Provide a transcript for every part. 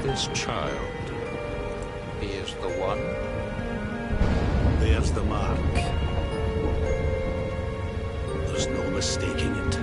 This child, he is the one? There's the mark. There's no mistaking it.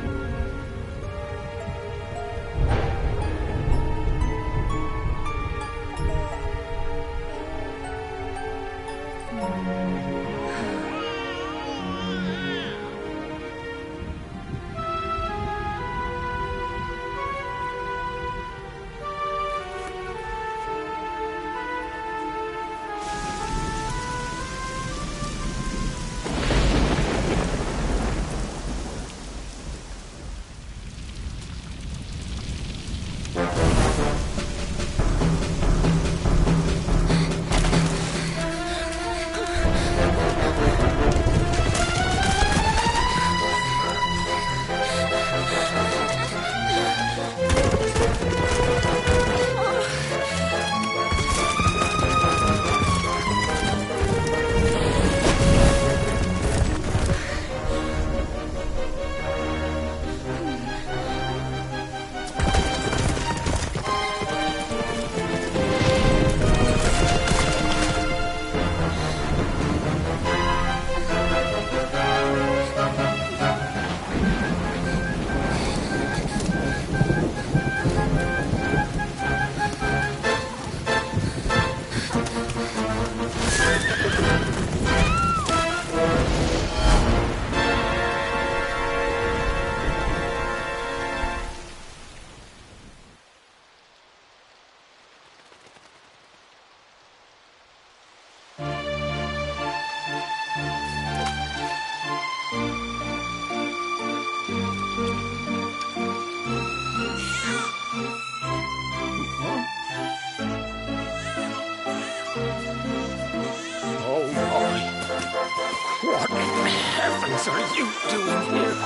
What in heavens are you doing here?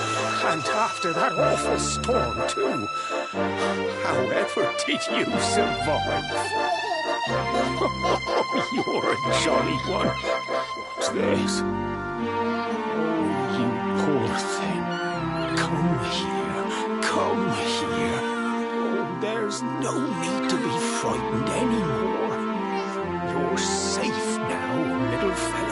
And after that awful storm, too. However did you survive? You're a jolly one. What's this? Oh, you poor thing. Come here. Come here. Oh, there's no need to be frightened anymore. You're safe now, little fellow.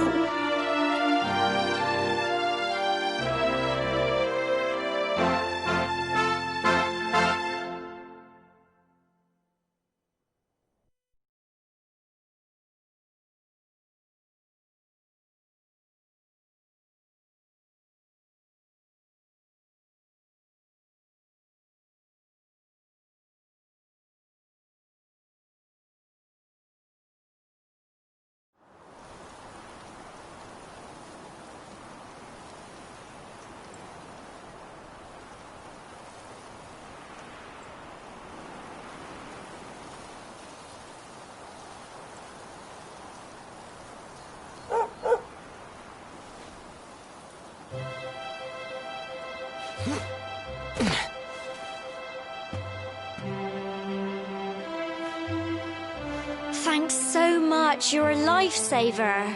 Thanks so much, you're a lifesaver.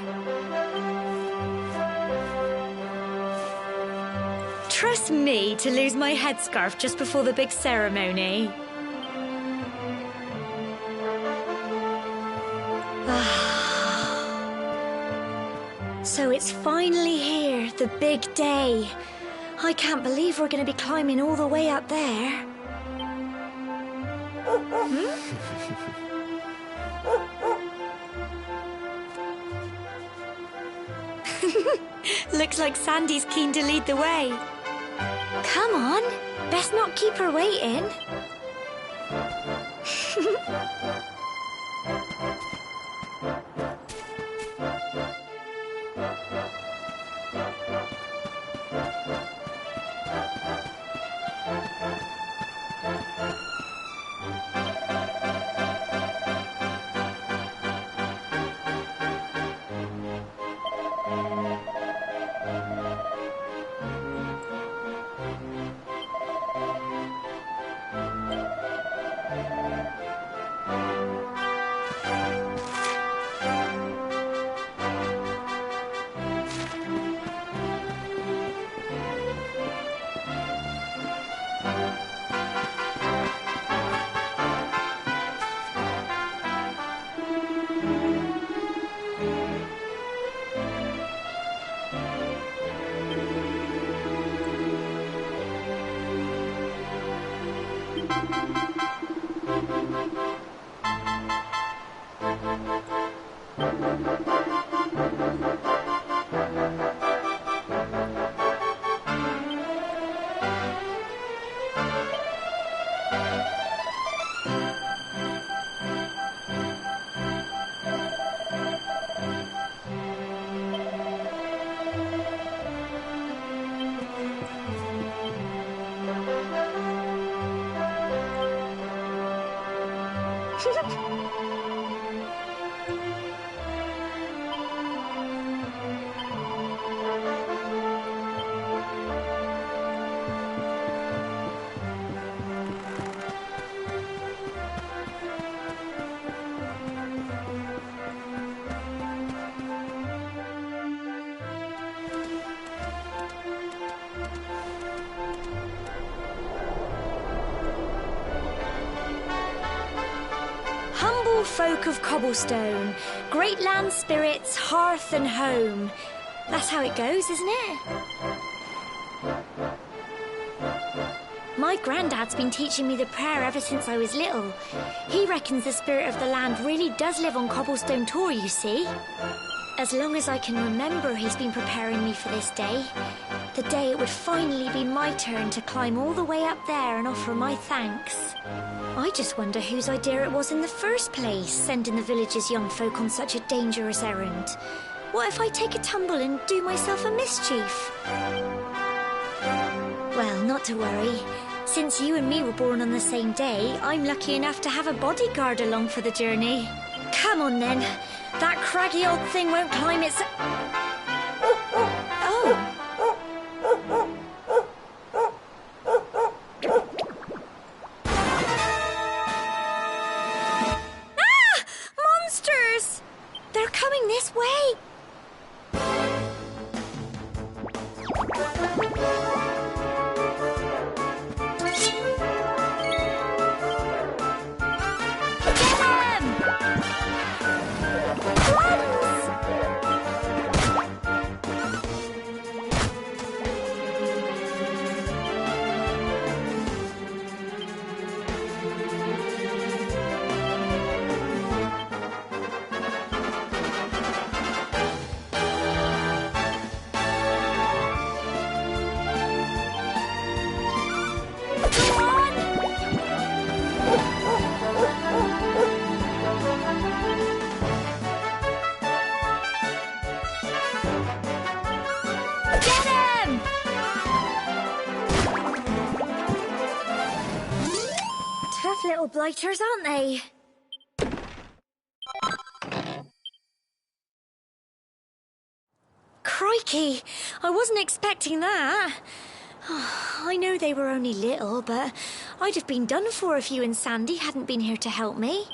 Trust me to lose my headscarf just before the big ceremony. So it's finally here, the big day. I can't believe we're going to be climbing all the way up there. Looks like Sandy's keen to lead the way. Come on, best not keep her waiting. Folk of cobblestone, great land spirits, hearth and home. That's how it goes, isn't it? My granddad's been teaching me the prayer ever since I was little. He reckons the spirit of the land really does live on Cobblestone Tor, you see. As long as I can remember, he's been preparing me for this day. The day it would finally be my turn to climb all the way up there and offer my thanks. I just wonder whose idea it was in the first place, sending the village's young folk on such a dangerous errand. What if I take a tumble and do myself a mischief? Well, not to worry. Since you and me were born on the same day, I'm lucky enough to have a bodyguard along for the journey. Come on then. That craggy old thing won't climb its... Oh. They're coming this way! Get them! Tough little blighters, aren't they? Crikey, I wasn't expecting that. I know they were only little, but I'd have been done for if you and Sandy hadn't been here to help me.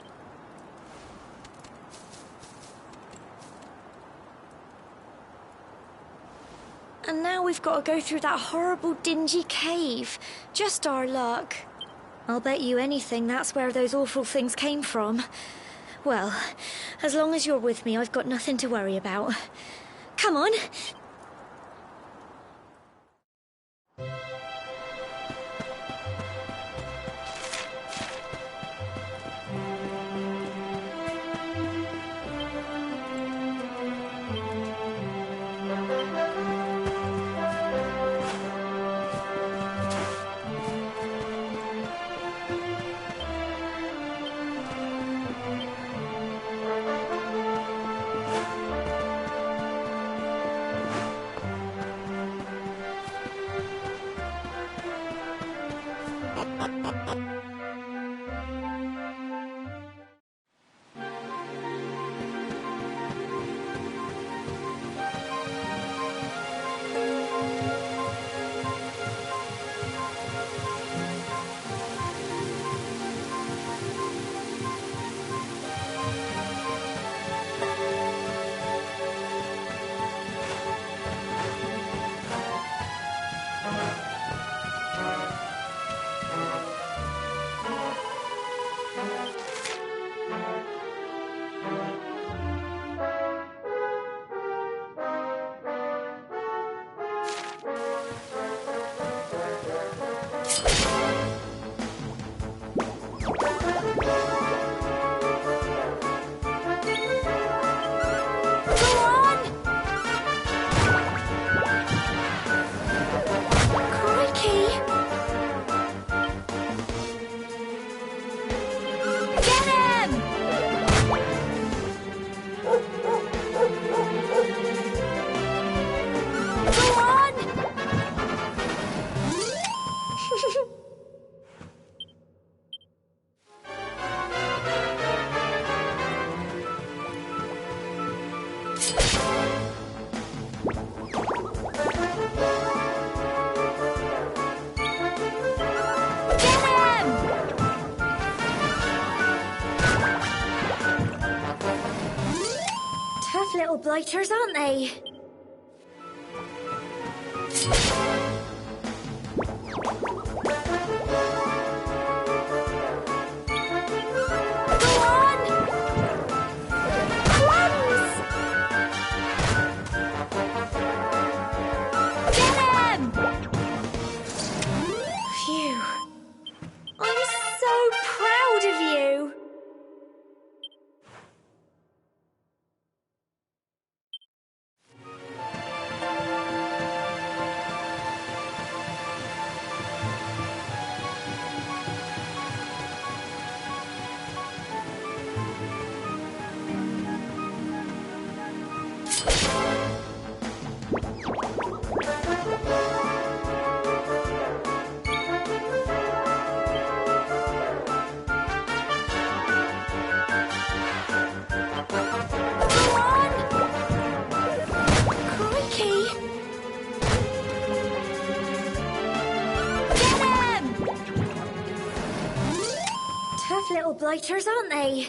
And now we've got to go through that horrible, dingy cave. Just our luck. I'll bet you anything that's where those awful things came from. Well, as long as you're with me, I've got nothing to worry about. Come on. Little blighters, aren't they? Go on! Cleanse! Get him! Phew. I'm so proud of you. Little blighters, aren't they?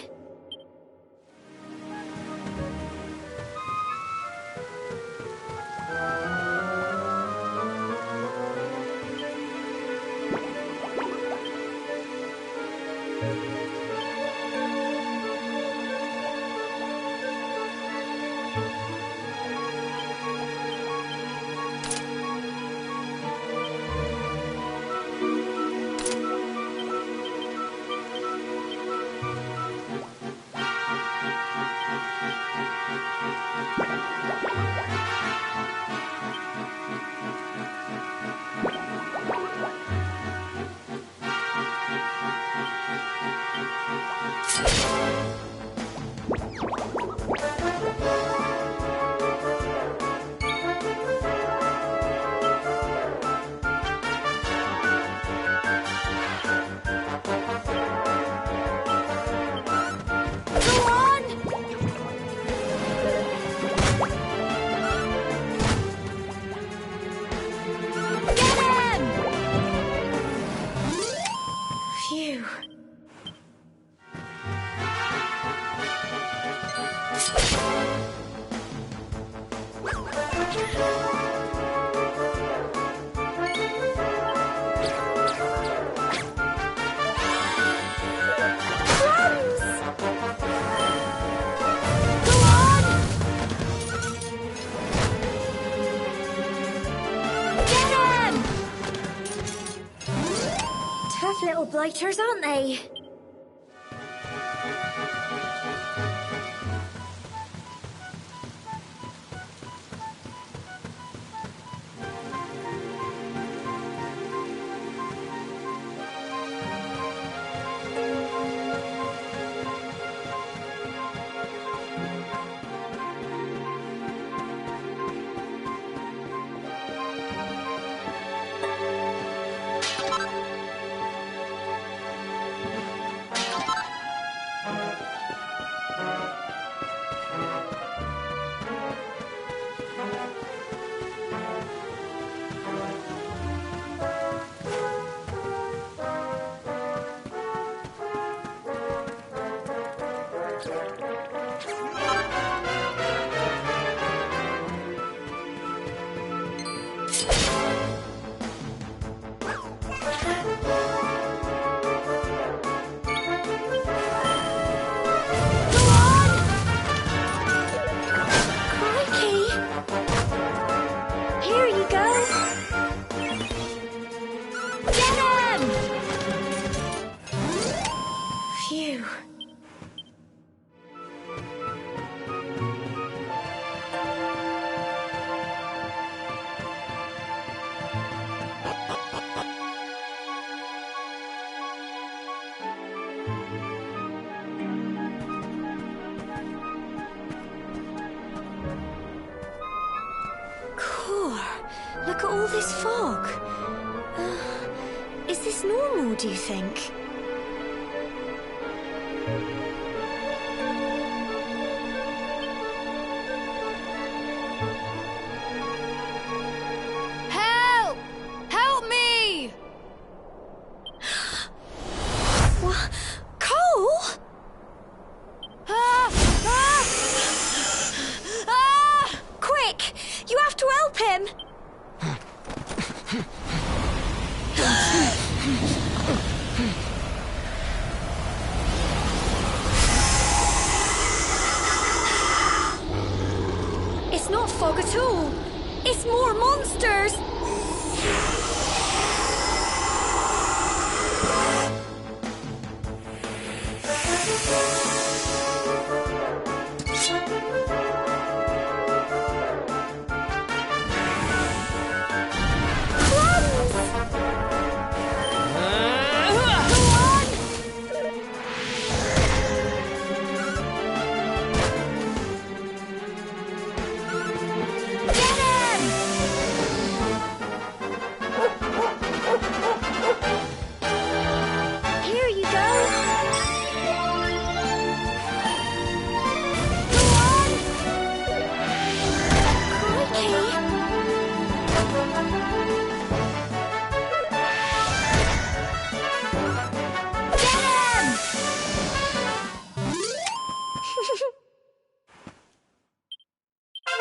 little blighters, aren't they? Look at all this fog. Is this normal, do you think? Help! Help me! What? Cole? Quick! You have to help him! It's not fog at all. It's more monsters.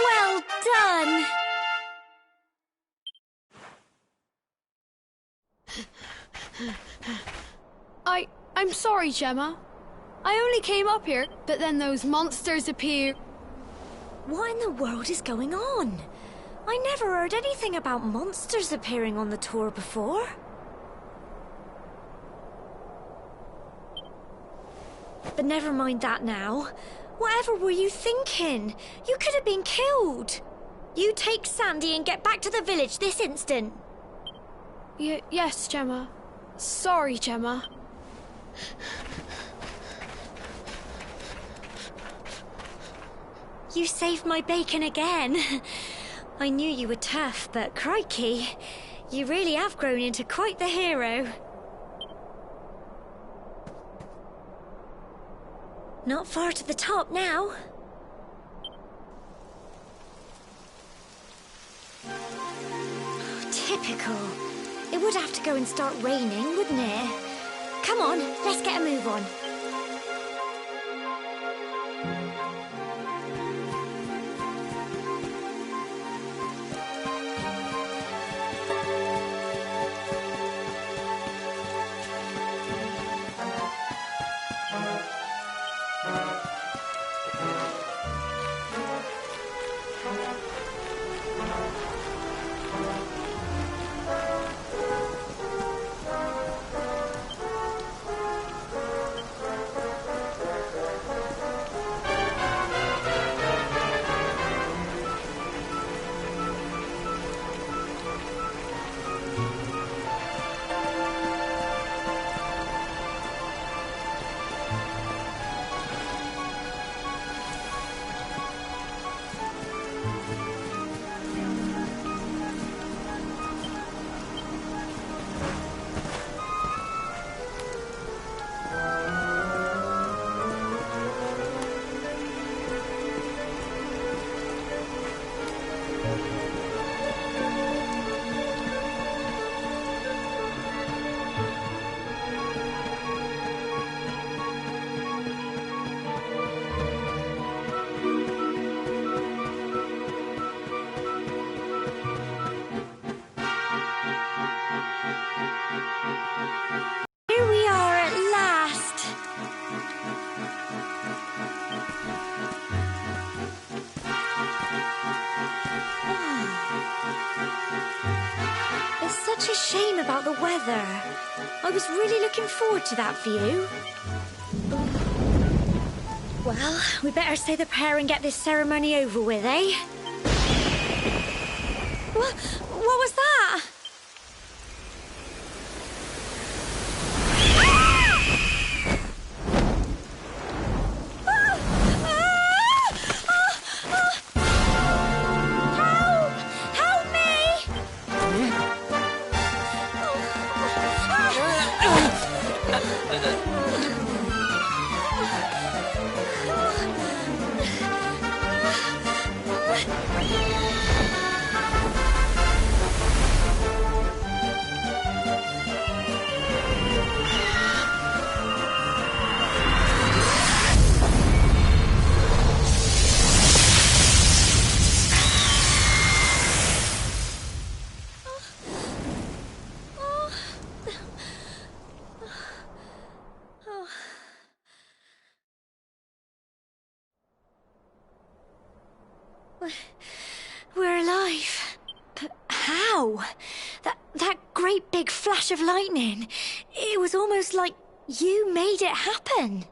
Well done! I'm sorry, Gemma. I only came up here, but then those monsters appear. What in the world is going on? I never heard anything about monsters appearing on the tour before. But never mind that now. Whatever were you thinking? You could have been killed. You take Sandy and get back to the village this instant. Yes, Gemma. Sorry, Gemma. You saved my bacon again. I knew you were tough, but crikey, you really have grown into quite the hero. Not far to the top now. Typical. It would have to go and start raining, wouldn't it? Come on, let's get a move on. Here we are at last. It's such a shame about the weather. I was really looking forward to that view. Well, we better say the prayer and get this ceremony over with, eh? What was that? We're alive. But how? That great big flash of lightning. It was almost like you made it happen.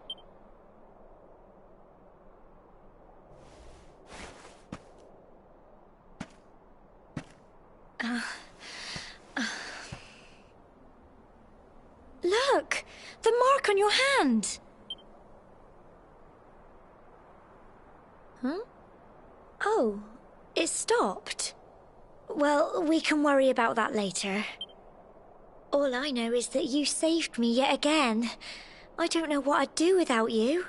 Look! The mark on your hand! Huh? Oh, it stopped. Well, we can worry about that later. All I know is that you saved me yet again. I don't know what I'd do without you.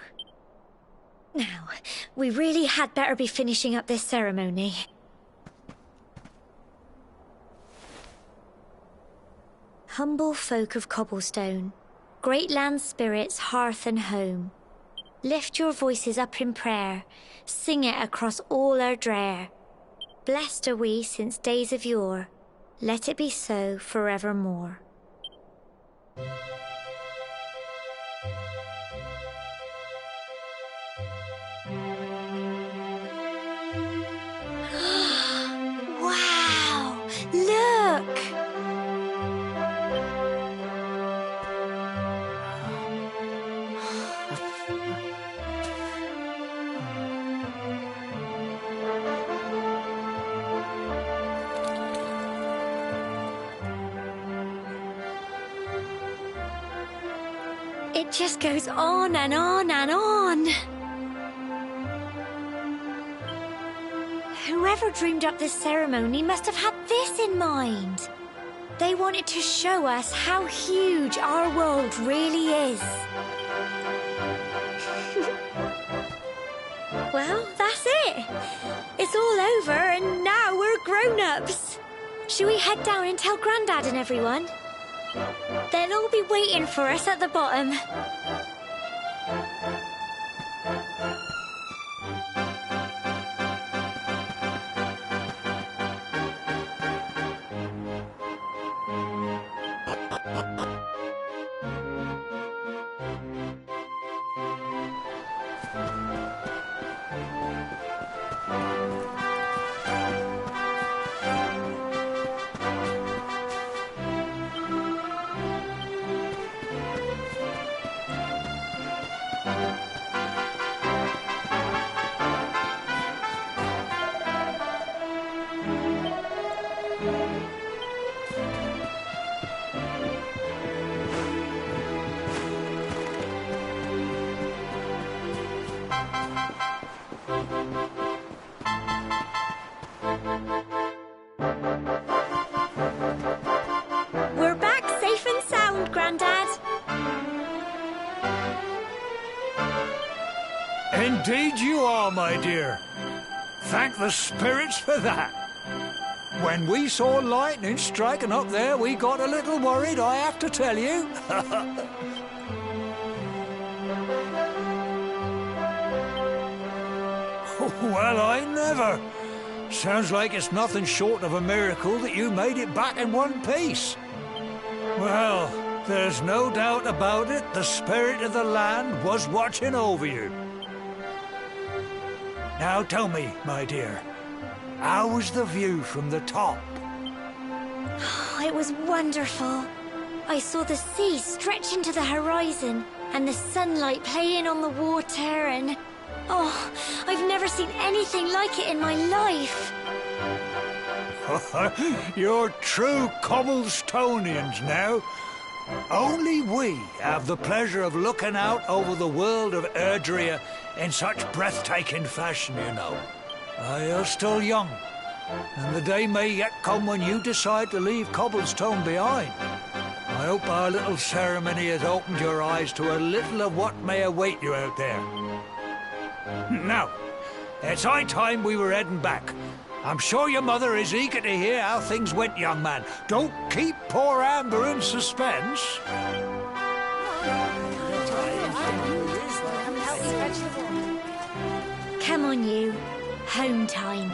Now, we really had better be finishing up this ceremony. Humble folk of Cobblestone, great land spirits, hearth and home, lift your voices up in prayer, sing it across all our drear. Blessed are we since days of yore, let it be so forevermore. Wow! Look! It just goes on and on and on. Whoever dreamed up this ceremony must have had this in mind. They wanted to show us how huge our world really is. Well, that's it. It's all over and now we're grown-ups. Shall we head down and tell Grandad and everyone? They'll all be waiting for us at the bottom. We're back safe and sound, Grandad. Indeed you are, my dear. Thank the spirits for that. When we saw lightning striking up there, we got a little worried, I have to tell you. Well, I never. Sounds like it's nothing short of a miracle that you made it back in one piece. Well, there's no doubt about it. The spirit of the land was watching over you. Now tell me, my dear, how was the view from the top? It was wonderful. I saw the sea stretch into the horizon and the sunlight playing on the water and... Oh, I've never seen anything like it in my life. You're true Cobblestonians now. Only we have the pleasure of looking out over the world of Erdrea in such breathtaking fashion, you know. You're still young, and the day may yet come when you decide to leave Cobblestone behind. I hope our little ceremony has opened your eyes to a little of what may await you out there. Now, it's high time we were heading back. I'm sure your mother is eager to hear how things went, young man. Don't keep poor Amber in suspense. Come on, you. Home time.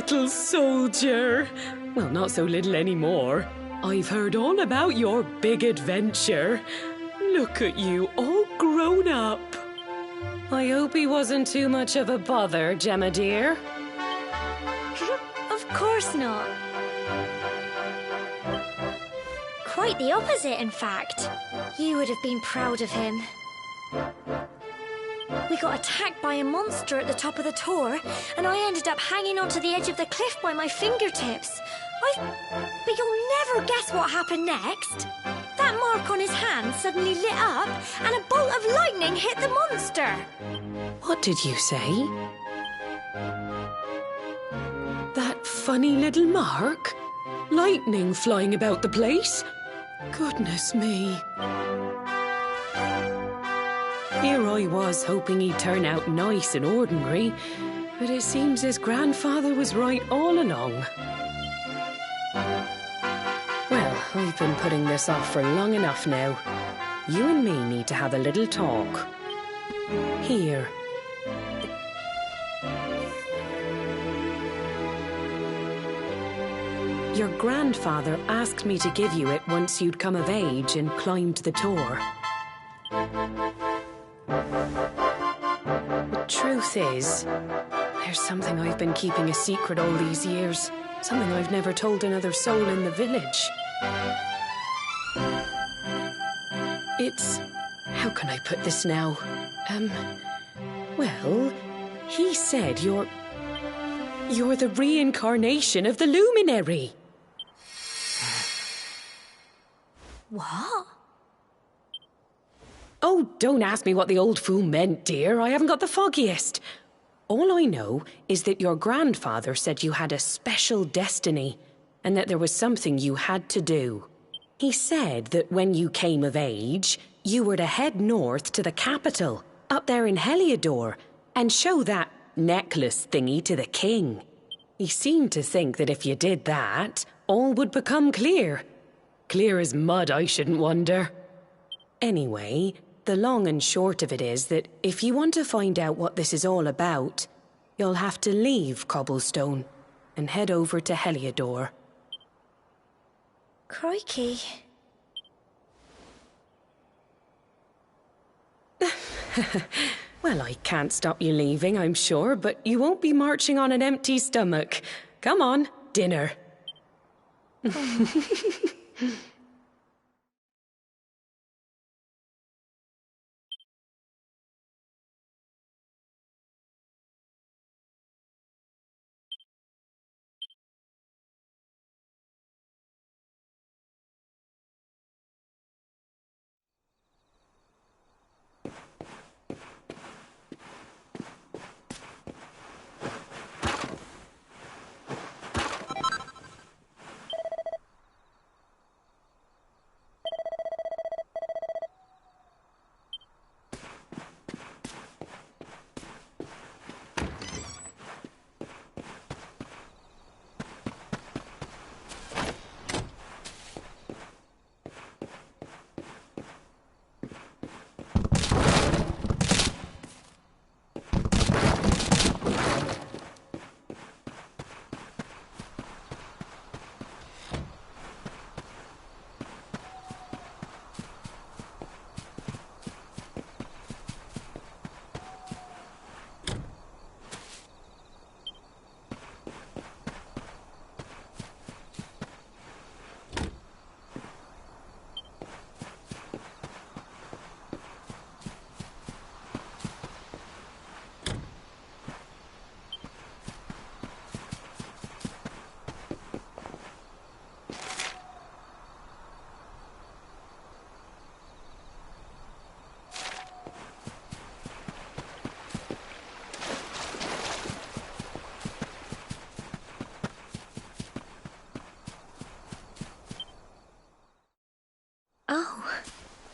little soldier. Well, not so little anymore. I've heard all about your big adventure. Look at you, all grown up. I hope he wasn't too much of a bother, Gemma dear. Of course not. Quite the opposite, in fact. You would have been proud of him. We got attacked by a monster at the top of the tor, and I ended up hanging onto the edge of the cliff by my fingertips. But you'll never guess what happened next. That mark on his hand suddenly lit up, and a bolt of lightning hit the monster. What did you say? That funny little mark? Lightning flying about the place? Goodness me. Here I was hoping he'd turn out nice and ordinary, but it seems his grandfather was right all along. Well, I've been putting this off for long enough now. You and me need to have a little talk. Here. Your grandfather asked me to give you it once you'd come of age and climbed the tor. The truth is, there's something I've been keeping a secret all these years. Something I've never told another soul in the village. It's... how can I put this now? Well, he said you're the reincarnation of the luminary. What? Oh, don't ask me what the old fool meant, dear. I haven't got the foggiest. All I know is that your grandfather said you had a special destiny and that there was something you had to do. He said that when you came of age, you were to head north to the capital, up there in Heliodor, and show that necklace thingy to the king. He seemed to think that if you did that, all would become clear. Clear as mud, I shouldn't wonder. Anyway, the long and short of it is that if you want to find out what this is all about, you'll have to leave Cobblestone and head over to Heliodor. Crikey. Well, I can't stop you leaving, I'm sure, but you won't be marching on an empty stomach. Come on, dinner.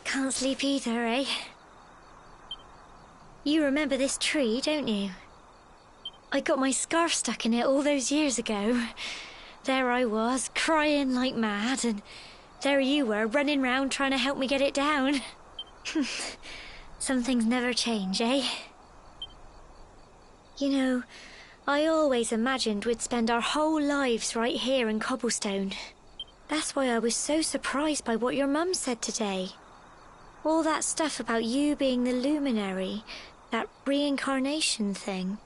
Can't sleep either, eh? You remember this tree, don't you? I got my scarf stuck in it all those years ago. There I was, crying like mad, and there you were, running round trying to help me get it down. Some things never change, eh? You know, I always imagined we'd spend our whole lives right here in Cobblestone. That's why I was so surprised by what your mum said today. All that stuff about you being the luminary, that reincarnation thing.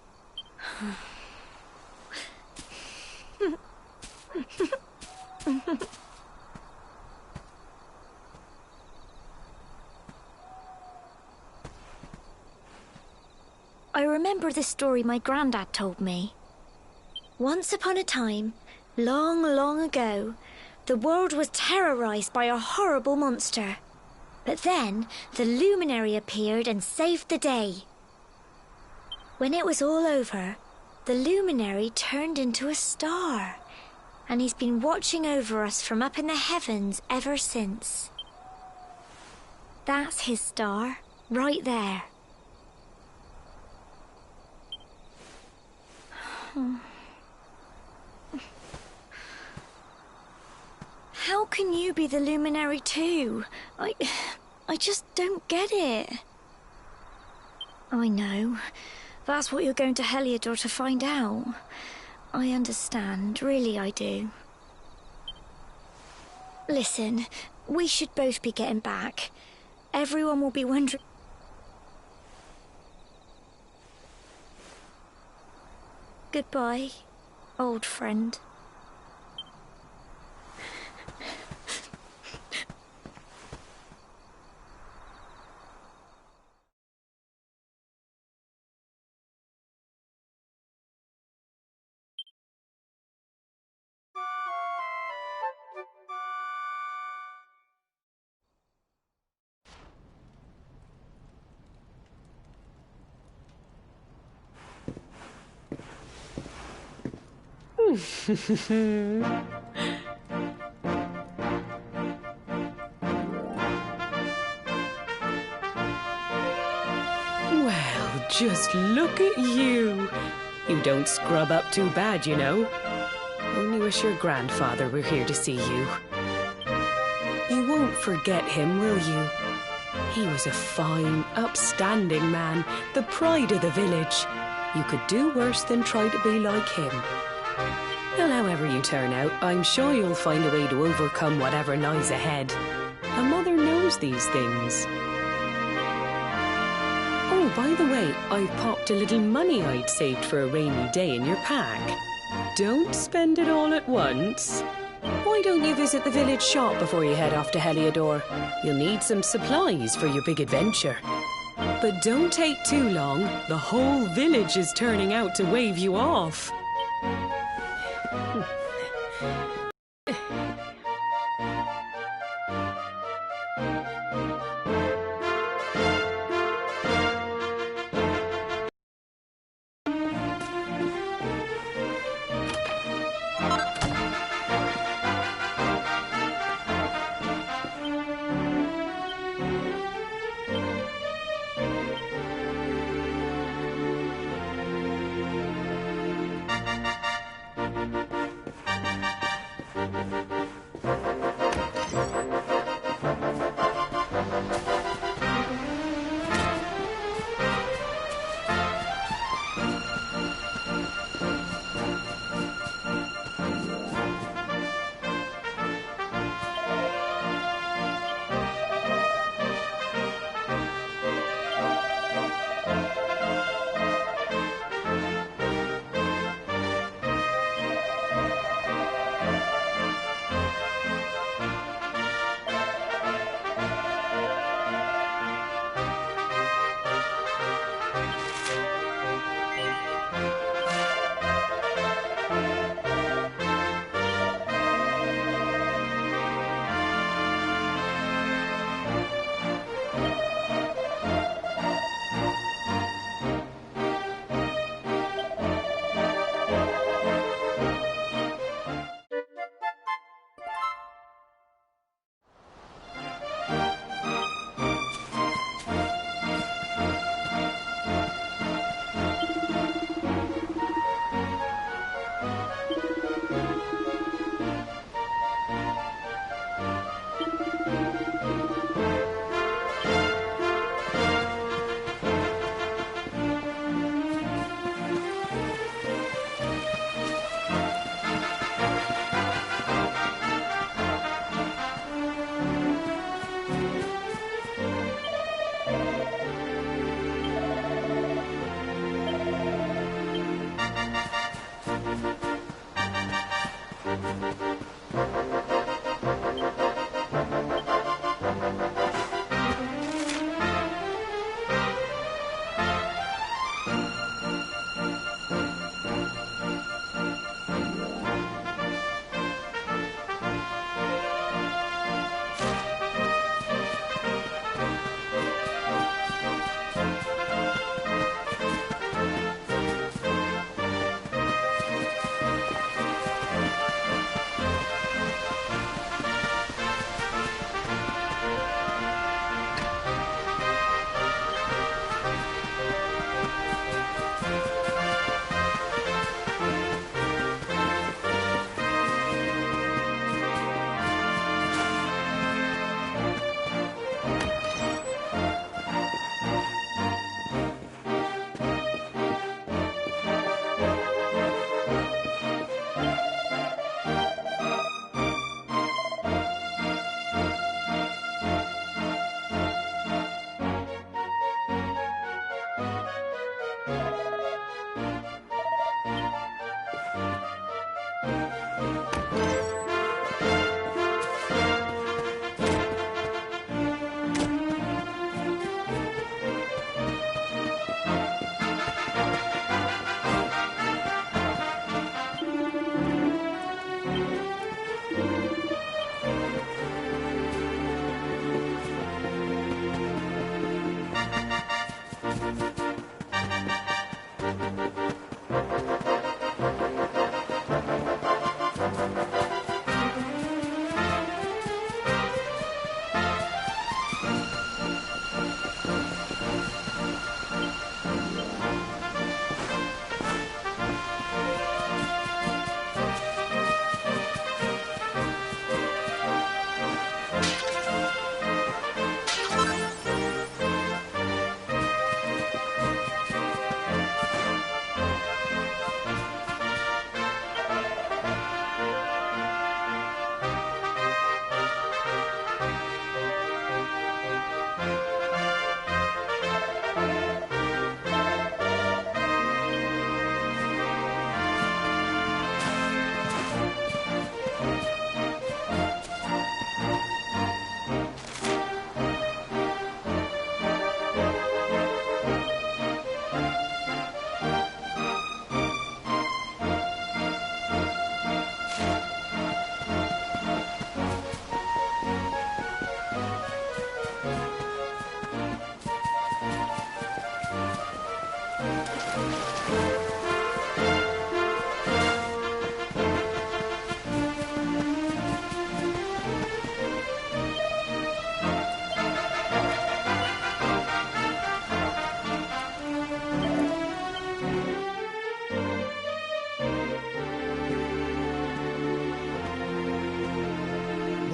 I remember the story my granddad told me. Once upon a time, long, long ago, the world was terrorized by a horrible monster. But then, the luminary appeared and saved the day. When it was all over, the luminary turned into a star, and he's been watching over us from up in the heavens ever since. That's his star, right there. How can you be the luminary too? I just don't get it. I know. That's what you're going to Heliodor to find out. I understand, really I do. Listen, we should both be getting back. Everyone will be wondering... Goodbye, old friend. Well, just look at you. You don't scrub up too bad, you know. Only wish your grandfather were here to see you. You won't forget him, will you? He was a fine, upstanding man, the pride of the village. You could do worse than try to be like him. Well, however you turn out, I'm sure you'll find a way to overcome whatever lies ahead. A mother knows these things. Oh, by the way, I've popped a little money I'd saved for a rainy day in your pack. Don't spend it all at once. Why don't you visit the village shop before you head off to Heliodor? You'll need some supplies for your big adventure. But don't take too long. The whole village is turning out to wave you off.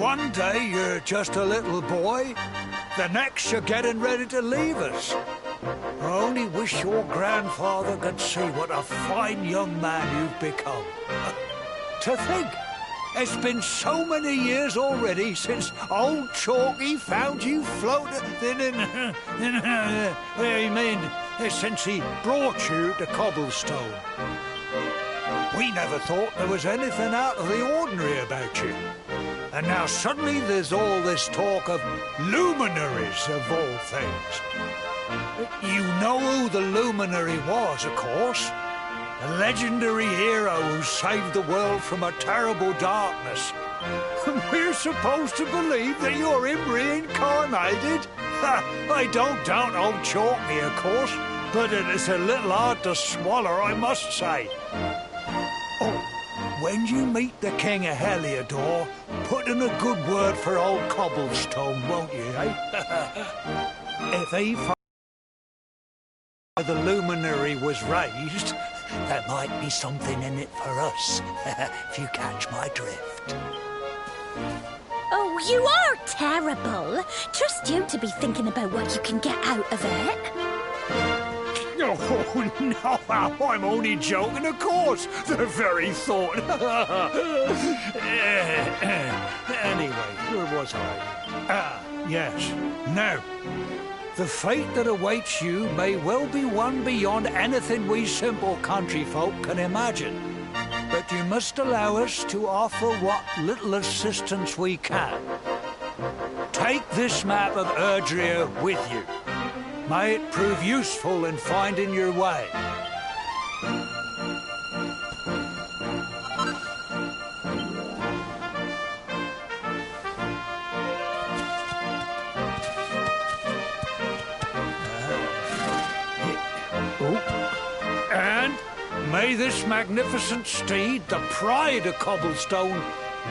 One day you're just a little boy, the next you're getting ready to leave us. I only wish your grandfather could see what a fine young man you've become. To think, it's been so many years already since old Chalky found you floating since he brought you to Cobblestone. We never thought there was anything out of the ordinary about you. And now suddenly there's all this talk of luminaries, of all things. You know who the luminary was, of course. A legendary hero who saved the world from a terrible darkness. And we're supposed to believe that you're him reincarnated? I don't doubt old Chalky, of course, but it's a little hard to swallow, I must say. Oh, when you meet the King of Heliodor, put in a good word for old Cobblestone, won't you, eh? If he finds the luminary was raised, there might be something in it for us, if you catch my drift. Oh, you are terrible. Trust you to be thinking about what you can get out of it. Oh, no, I'm only joking, of course. The very thought. Anyway, where was I? Ah, yes. Now, the fate that awaits you may well be one beyond anything we simple country folk can imagine. But you must allow us to offer what little assistance we can. Take this map of Erdrea with you. May it prove useful in finding your way. And may this magnificent steed, the pride of Cobblestone,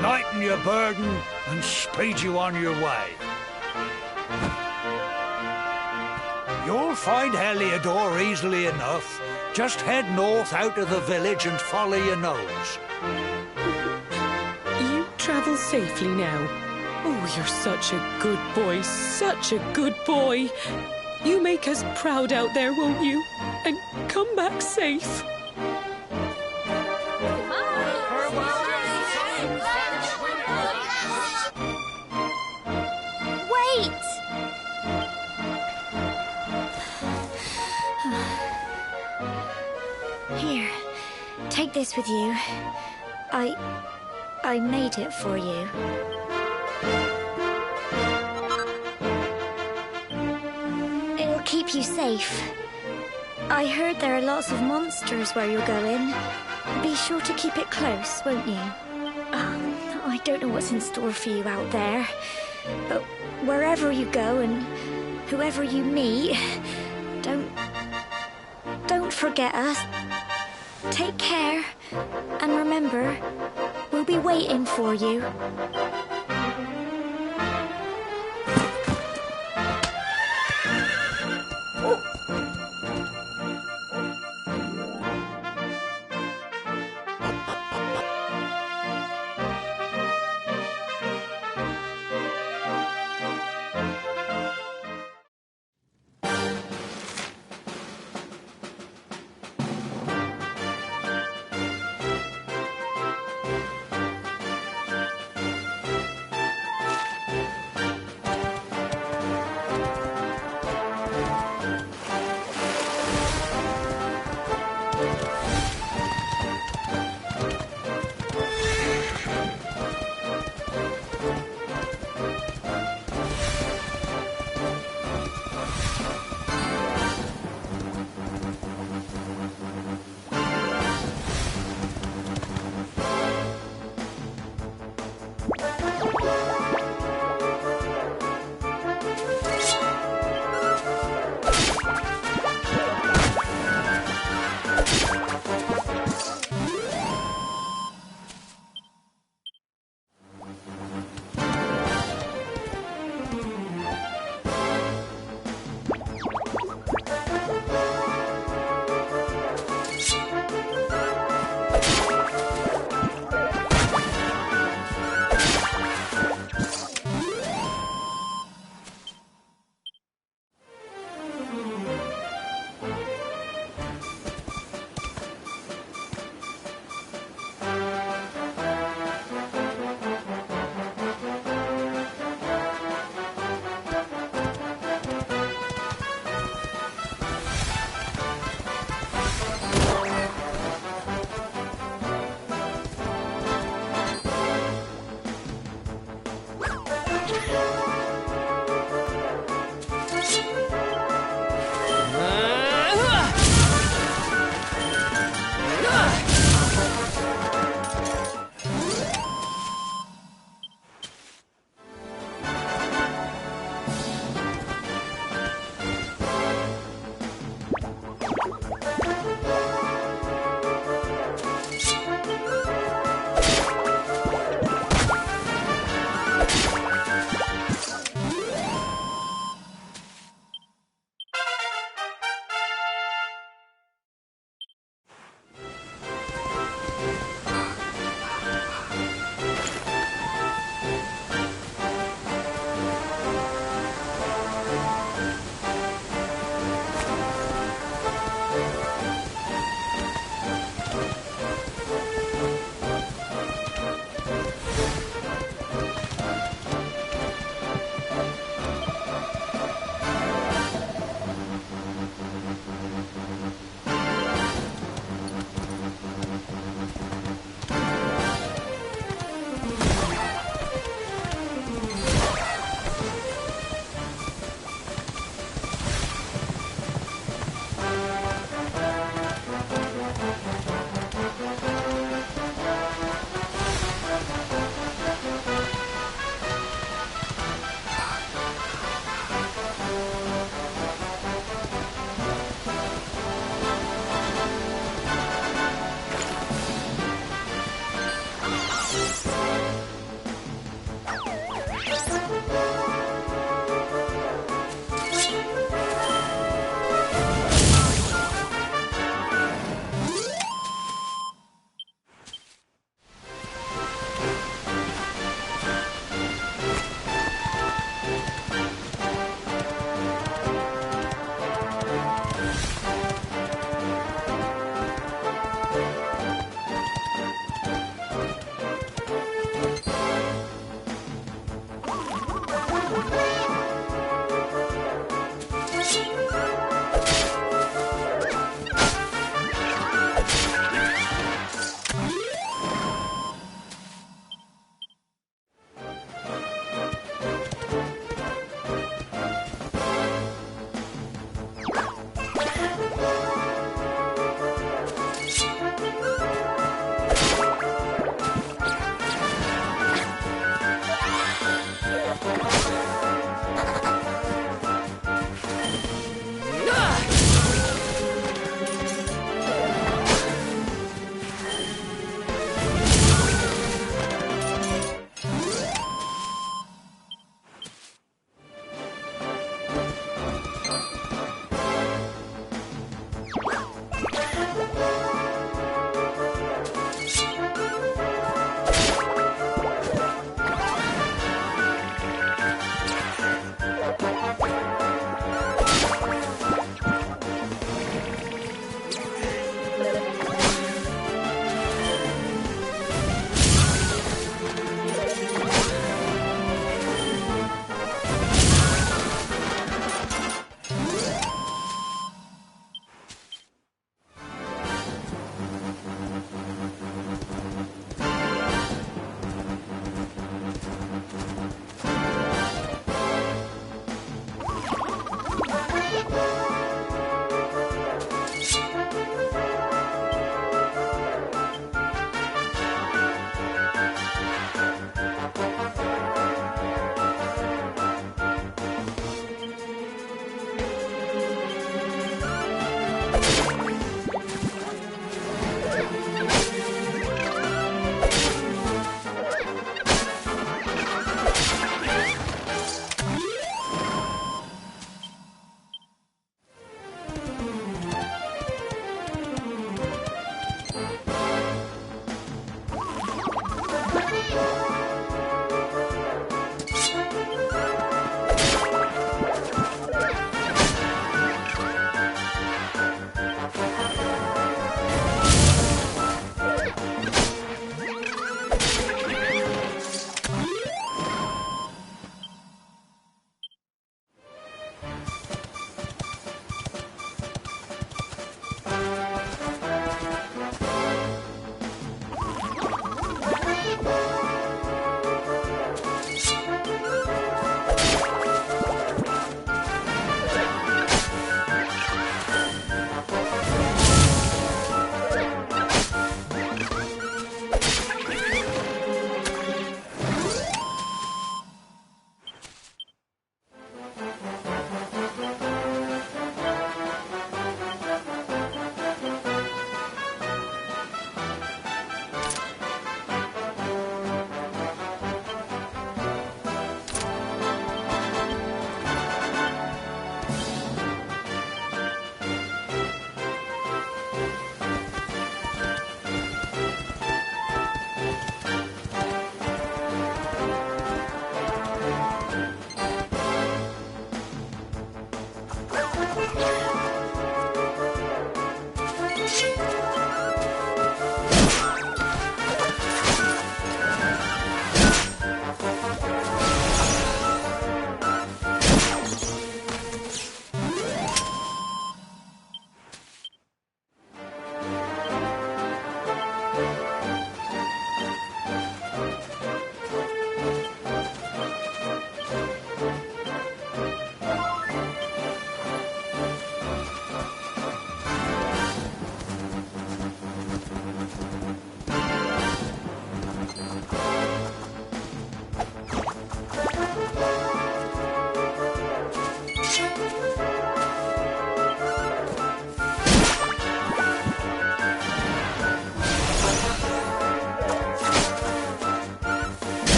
lighten your burden and speed you on your way. You'll find Heliodor easily enough. Just head north out of the village and follow your nose. You travel safely now. Oh, you're such a good boy, such a good boy. You make us proud out there, won't you? And come back safe. Wait! Here, take this with you. I made it for you. It'll keep you safe. I heard there are lots of monsters where you're going. Be sure to keep it close, won't you? I don't know what's in store for you out there, but wherever you go and whoever you meet, don't forget us. Take care, and remember, we'll be waiting for you.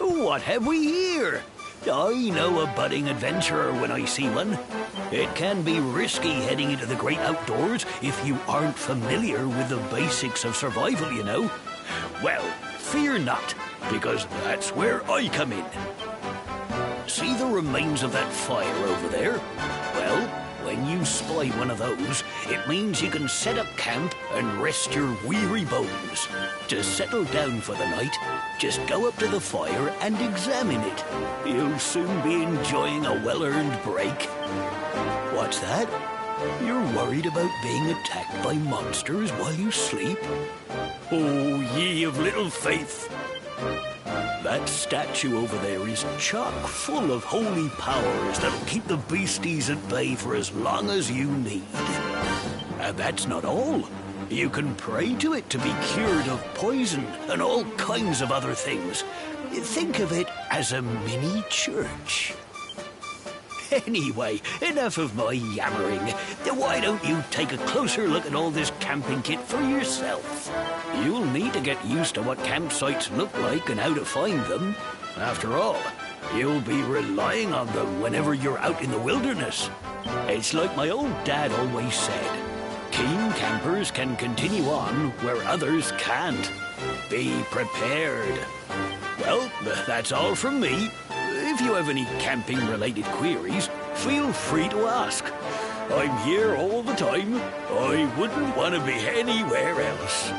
Oh, what have we here? I know a budding adventurer when I see one. It can be risky heading into the great outdoors if you aren't familiar with the basics of survival, you know. Well, fear not, because that's where I come in. See the remains of that fire over there? Well, when you spy one of those, it means you can set up camp and rest your weary bones. To settle down for the night, just go up to the fire and examine it. You'll soon be enjoying a well-earned break. What's that? You're worried about being attacked by monsters while you sleep? Oh, ye of little faith! That statue over there is chock full of holy powers that'll keep the beasties at bay for as long as you need. And that's not all. You can pray to it to be cured of poison and all kinds of other things. Think of it as a mini church. Anyway, enough of my yammering. Why don't you take a closer look at all this camping kit for yourself? You'll need to get used to what campsites look like and how to find them. After all, you'll be relying on them whenever you're out in the wilderness. It's like my old dad always said, keen campers can continue on where others can't. Be prepared. Well, that's all from me. If you have any camping-related queries, feel free to ask. I'm here all the time. I wouldn't want to be anywhere else.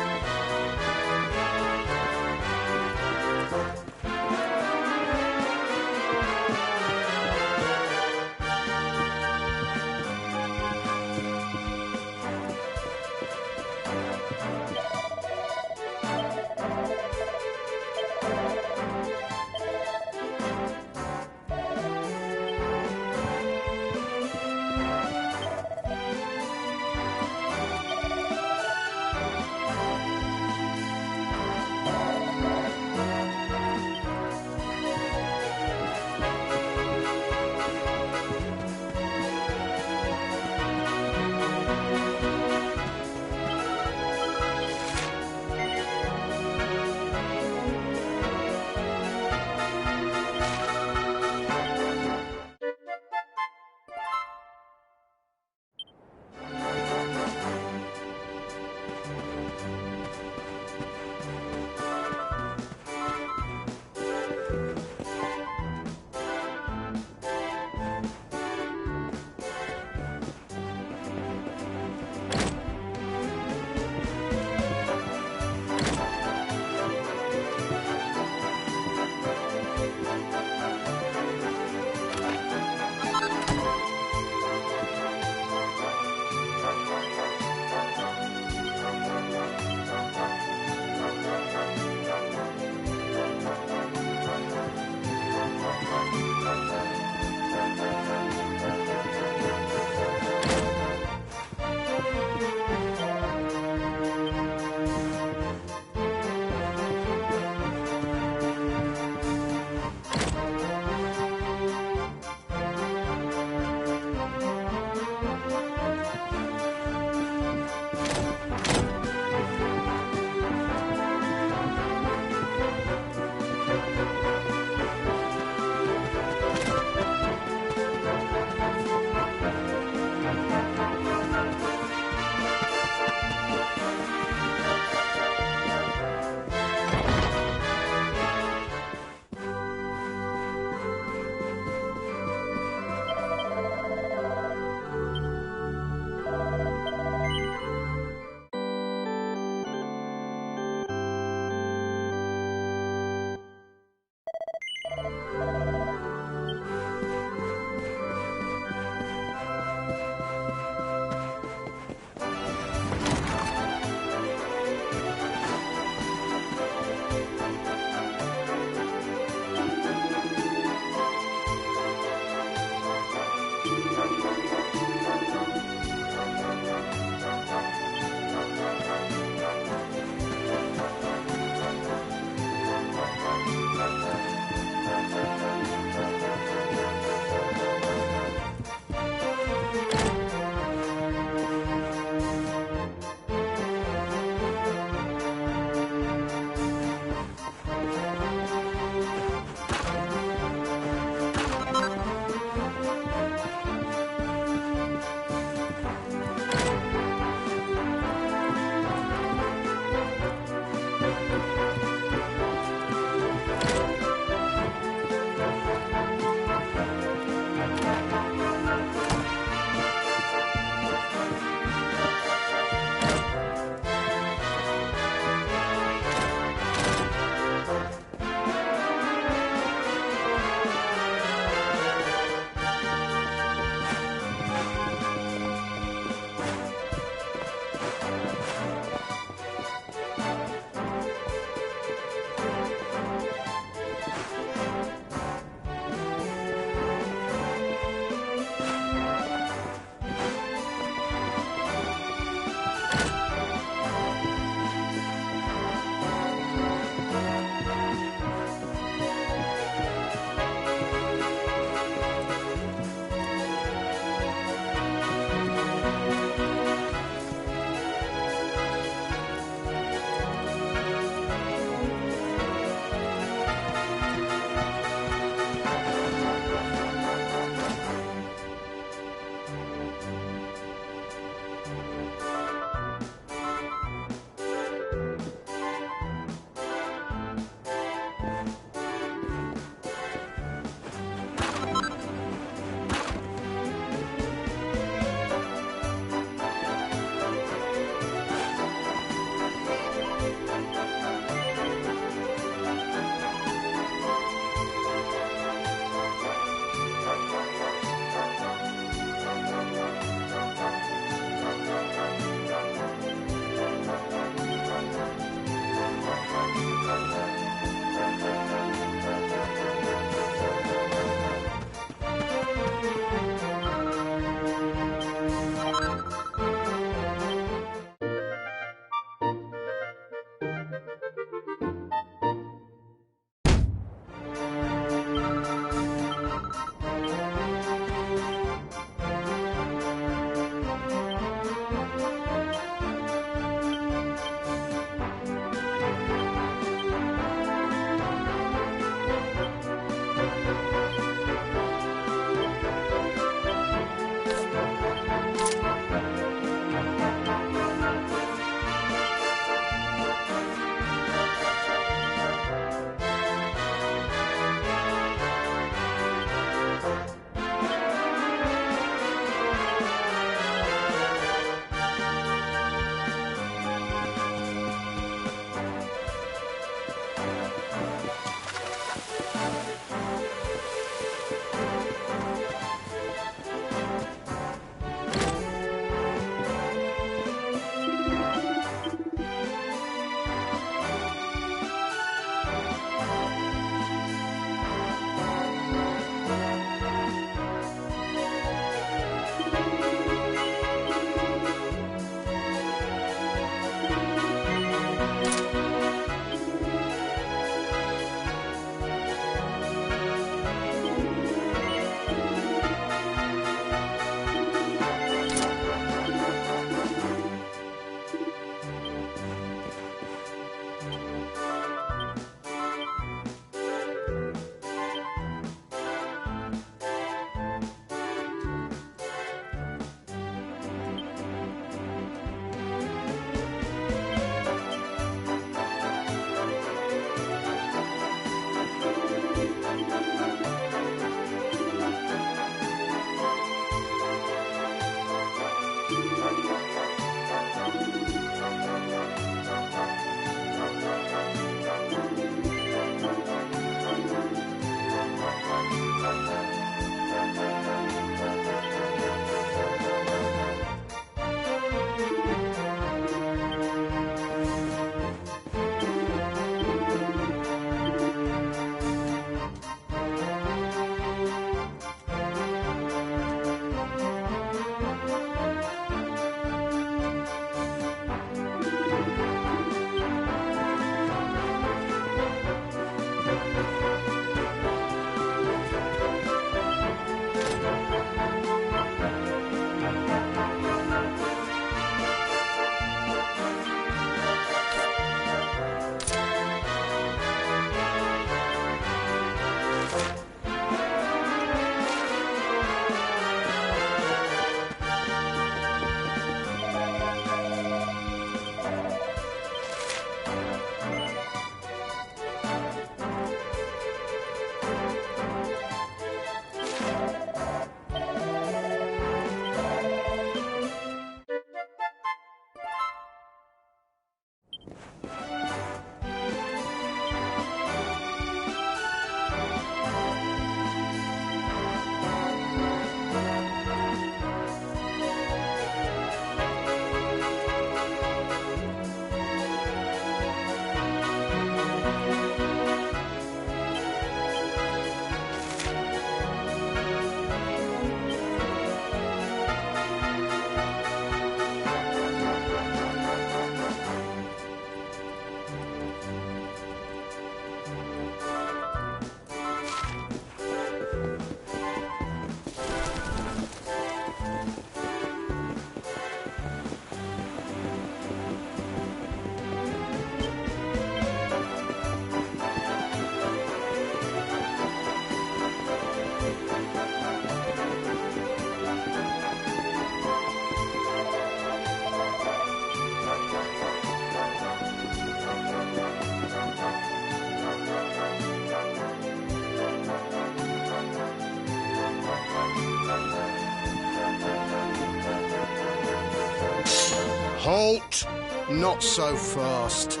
Halt! Not so fast.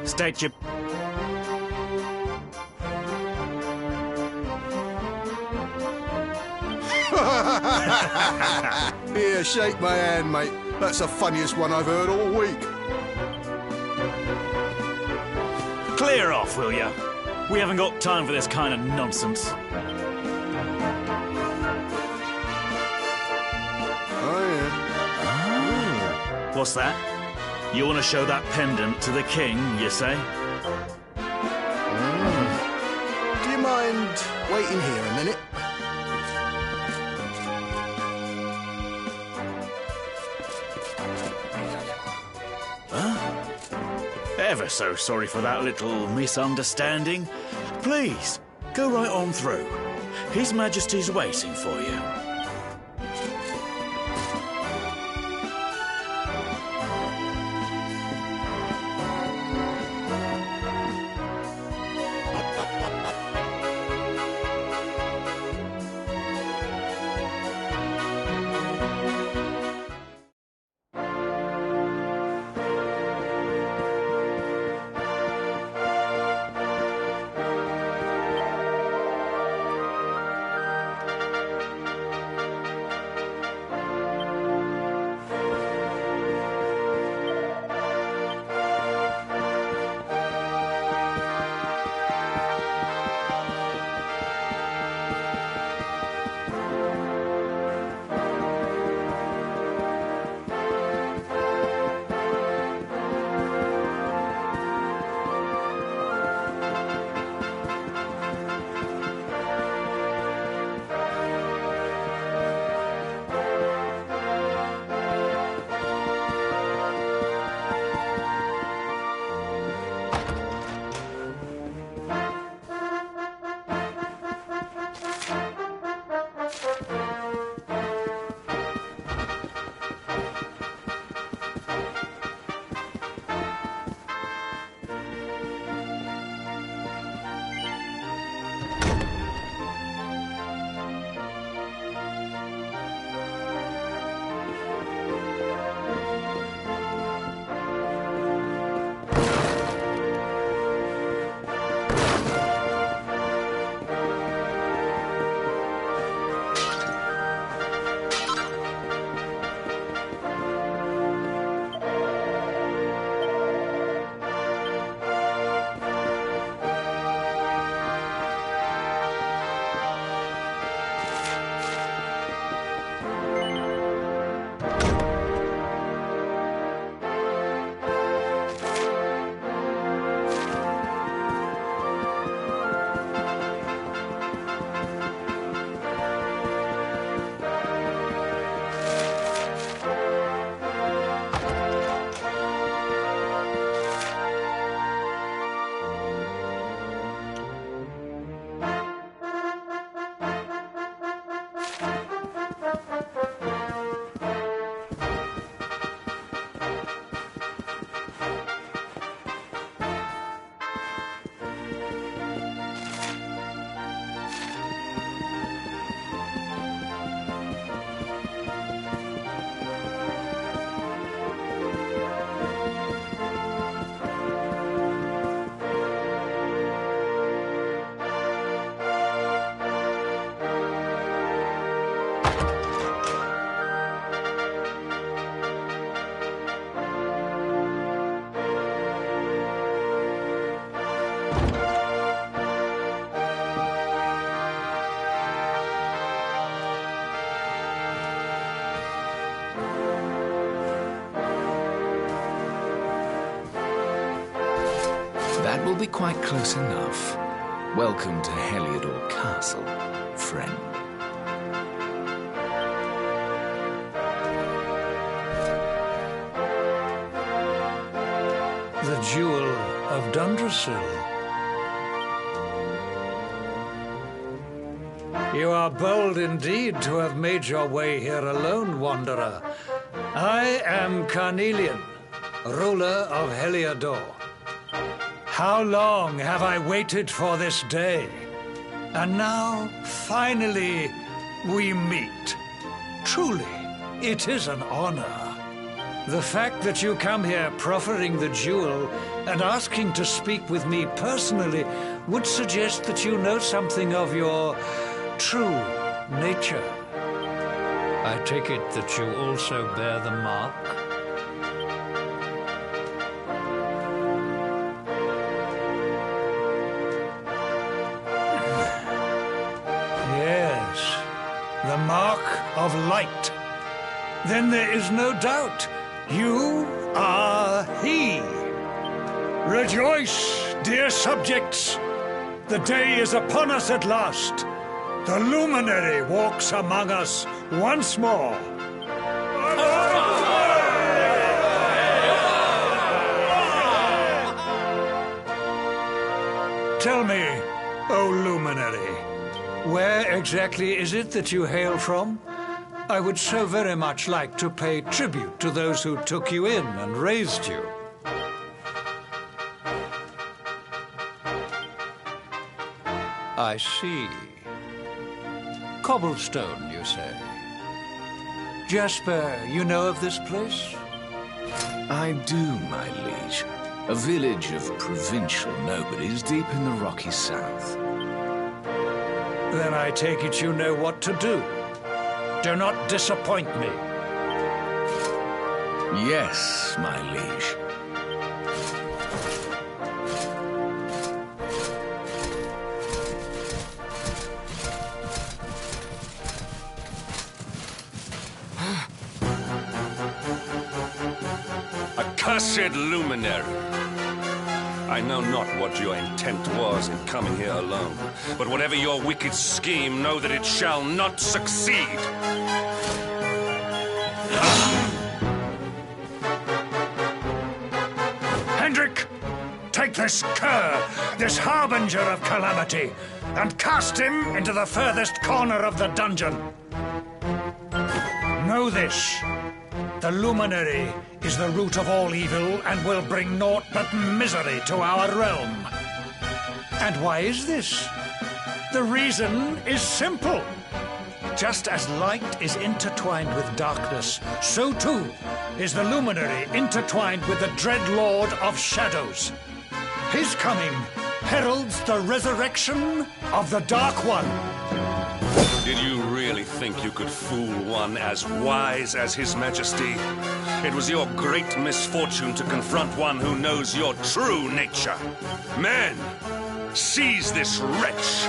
State your... Here, shake my hand, mate. That's the funniest one I've heard all week. Clear off, will ya? We haven't got time for this kind of nonsense. Oh, yeah. What's that? You want to show that pendant to the king, you say? Do you mind waiting here a minute? Ever so sorry for that little misunderstanding. Please, go right on through. His Majesty's waiting for you. That will be quite close enough. Welcome to Heliodor Castle, friend. The Jewel of Dundrasil. You are bold indeed to have made your way here alone, Wanderer. I am Carnelian, ruler of Heliodor. How long have I waited for this day? And now, finally, we meet. Truly, it is an honor. The fact that you come here proffering the jewel and asking to speak with me personally would suggest that you know something of your true nature. I take it that you also bear the mark? Yes, the mark of light. Then there is no doubt. You are he. Rejoice, dear subjects. The day is upon us at last. The luminary walks among us once more. Tell me, O luminary, where exactly is it that you hail from? I would so very much like to pay tribute to those who took you in and raised you. I see. Cobblestone, you say? Jasper, you know of this place? I do, my liege. A village of provincial nobles deep in the rocky south. Then I take it you know what to do. Do not disappoint me. Yes, my liege. Accursed luminary! I know not what your intent was in coming here alone, but whatever your wicked scheme, know that it shall not succeed. Hendrik, take this cur, this harbinger of calamity, and cast him into the furthest corner of the dungeon. Know this. The luminary is the root of all evil and will bring naught but misery to our realm. And why is this? The reason is simple. Just as light is intertwined with darkness, so too is the luminary intertwined with the dread Lord of Shadows. His coming heralds the resurrection of the Dark One. Did you really think you could fool one as wise as His Majesty? It was your great misfortune to confront one who knows your true nature. Men, seize this wretch!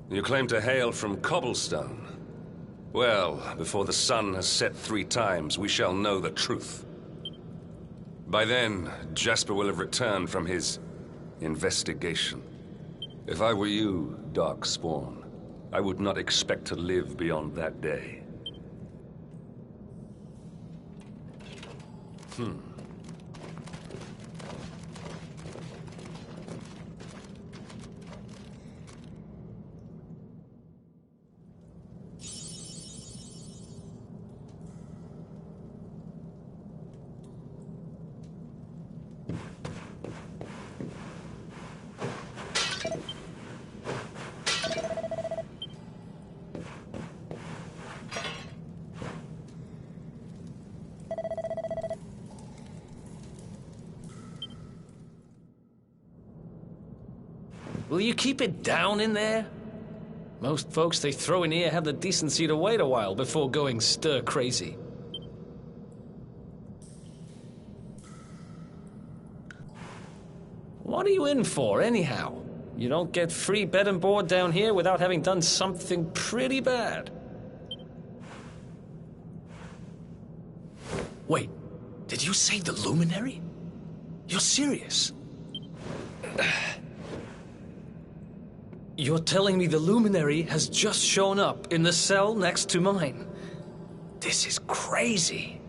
You claim to hail from Cobblestone. Well, before the sun has set 3 times, we shall know the truth. By then, Jasper will have returned from his investigation. If I were you, Darkspawn, I would not expect to live beyond that day. Will you keep it down in there? Most folks they throw in here have the decency to wait a while before going stir crazy. What are you in for, anyhow? You don't get free bed and board down here without having done something pretty bad. Wait, did you say the Luminary? You're serious? You're telling me the Luminary has just shown up in the cell next to mine? This is crazy.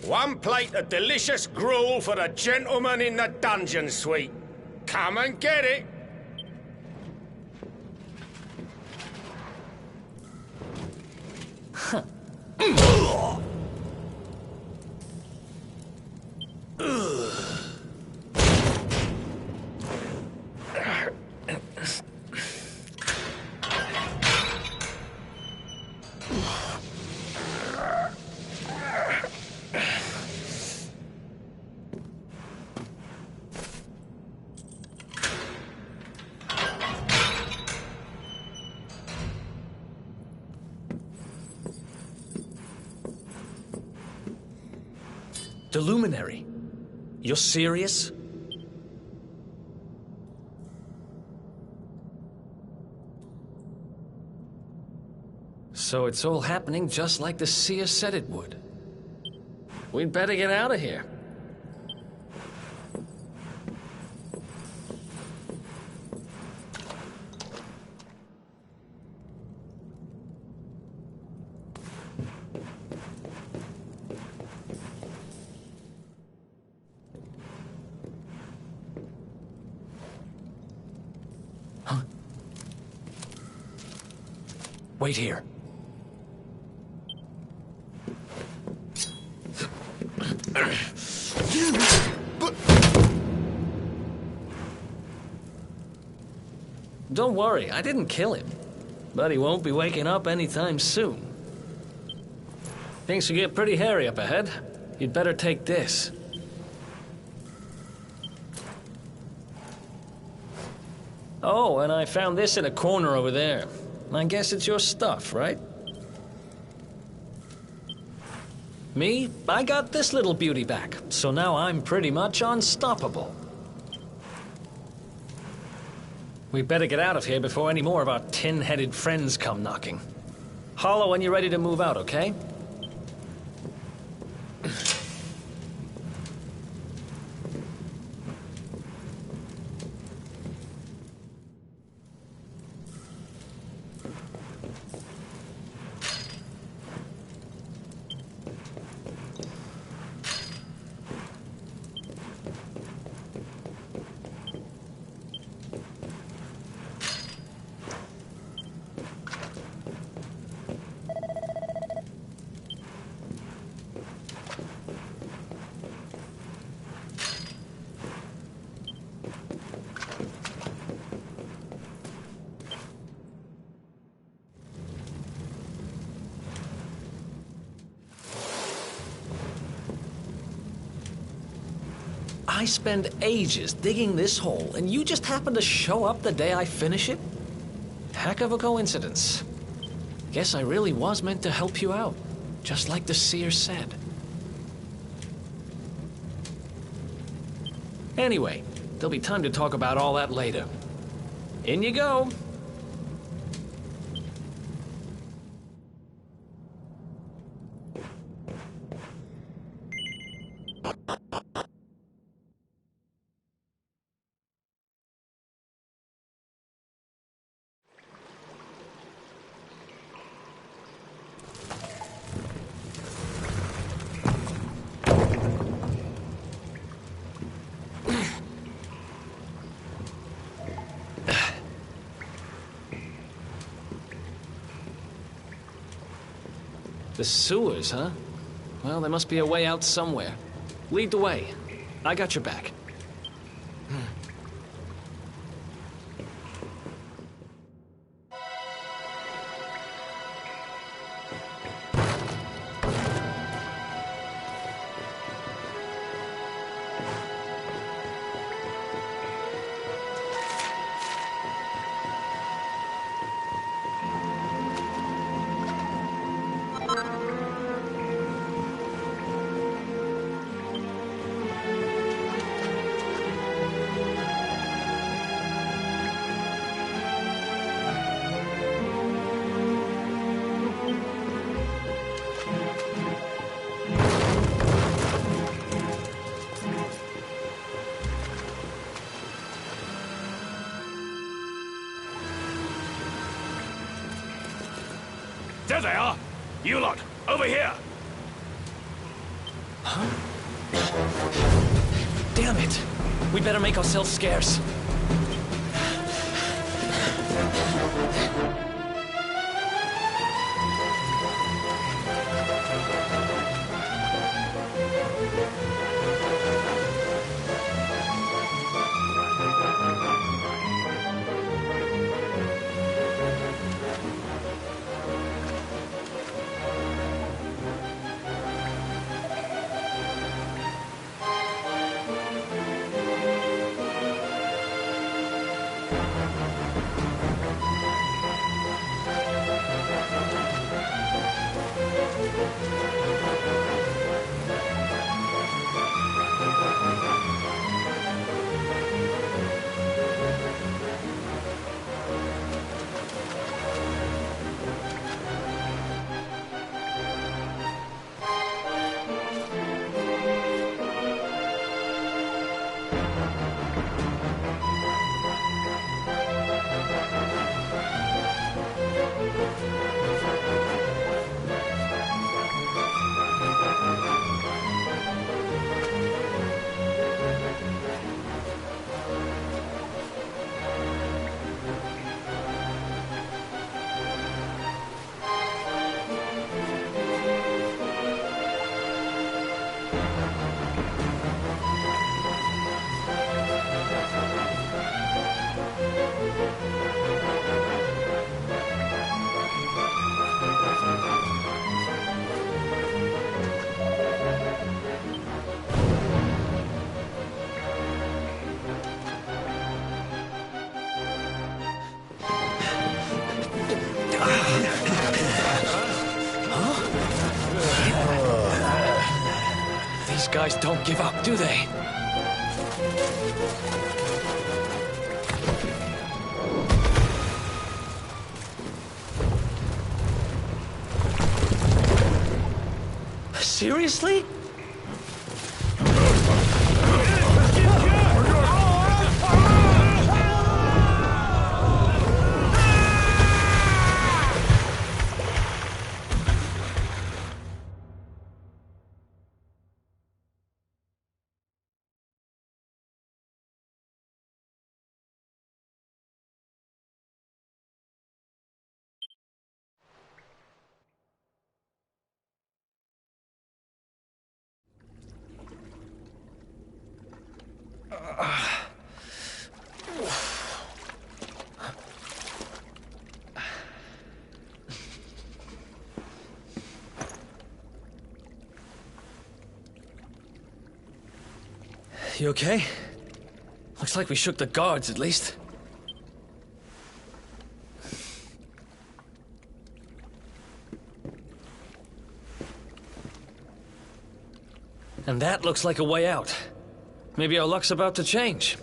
One plate of delicious gruel for the gentleman in the dungeon suite. Come and get it. The Luminary? You're serious? So it's all happening just like the seer said it would. We'd better get out of here. Wait here. Don't worry, I didn't kill him. But he won't be waking up anytime soon. Things will get pretty hairy up ahead. You'd better take this. Oh, and I found this in a corner over there. I guess it's your stuff, right? Me? I got this little beauty back, so now I'm pretty much unstoppable. We better get out of here before any more of our tin-headed friends come knocking. Holler when you're ready to move out, okay? I spend ages digging this hole, and you just happen to show up the day I finish it? Heck of a coincidence. Guess I really was meant to help you out, just like the seer said. Anyway, there'll be time to talk about all that later. In you go. The sewers, huh? Well, there must be a way out somewhere. Lead the way. I got your back. There they are! You lot, over here! Damn it! We better make ourselves scarce. These guys don't give up, do they? Seriously? You okay? Looks like we shook the guards, at least. And that looks like a way out. Maybe our luck's about to change.